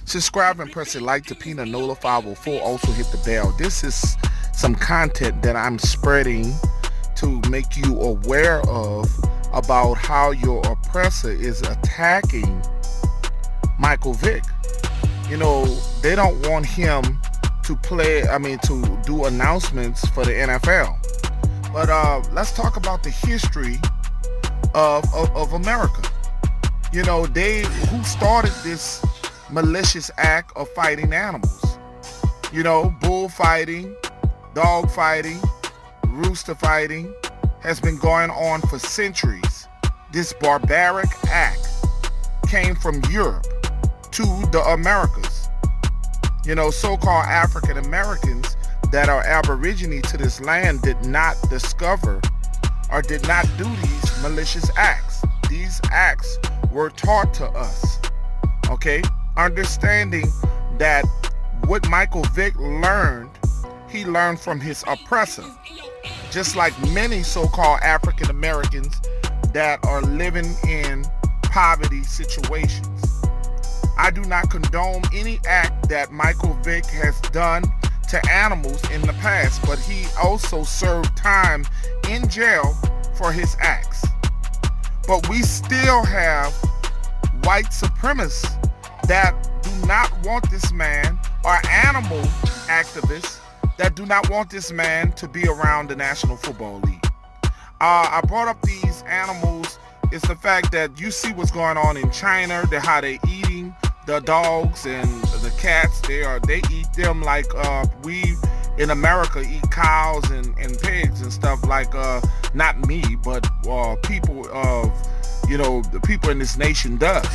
Subscribe and press the like to Peanut notifiable. Also hit the bell. This is some content that I'm spreading to make you aware of about how your oppressor is attacking Michael Vick. You know, they don't want him to do announcements for the NFL. But let's talk about the history of America. You know, who started this malicious act of fighting animals. You know, bullfighting, dog fighting, rooster fighting has been going on for centuries. This barbaric act came from Europe to the Americas. You know, so-called African Americans that are Aborigine to this land did not discover or did not do these malicious acts. These acts were taught to us. Okay? Understanding that what Michael Vick learned, he learned from his oppressor. Just like many so-called African Americans that are living in poverty situations. I do not condone any act that Michael Vick has done to animals in the past, but he also served time in jail for his acts. But we still have white supremacists that do not want this man, or animal activists that do not want this man to be around the National Football League. I brought up these animals. It's the fact that you see what's going on in China, how they're eating the dogs and the cats. They eat them like we in America eat cows and pigs and stuff, like not me, but people of, you know, the people in this nation does.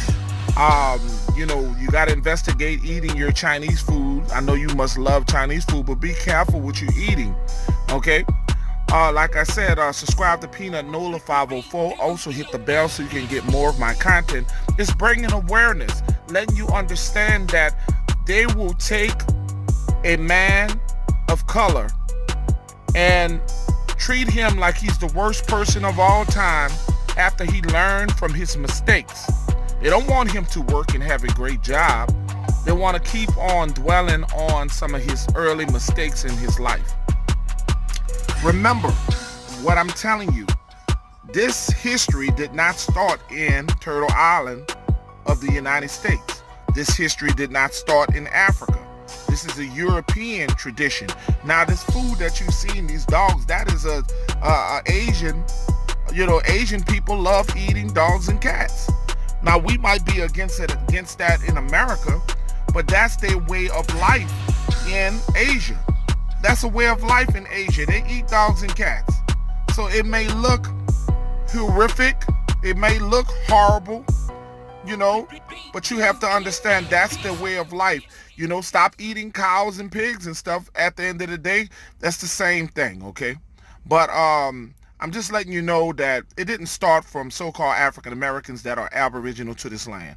You know, you got to investigate eating your Chinese food. I know you must love Chinese food, but be careful what you're eating, okay? Like I said, subscribe to Peanut notifiable. Also hit the bell so you can get more of my content. It's bringing awareness, letting you understand that they will take a man of color and treat him like he's the worst person of all time after he learned from his mistakes. They don't want him to work and have a great job. They want to keep on dwelling on some of his early mistakes in his life. Remember what I'm telling you. This history did not start in Turtle Island of the United States. This history did not start in Africa. This is a European tradition. Now, this food that you see in these dogs, that is a Asian. You know, Asian people love eating dogs and cats. Now, we might be against that in America, but that's their way of life in Asia. That's a way of life in Asia. They eat dogs and cats. So it may look horrific, it may look horrible, you know, but you have to understand that's their way of life. You know, stop eating cows and pigs and stuff. At the end of the day, that's the same thing, okay? But I'm just letting you know that it didn't start from so-called African Americans that are Aboriginal to this land.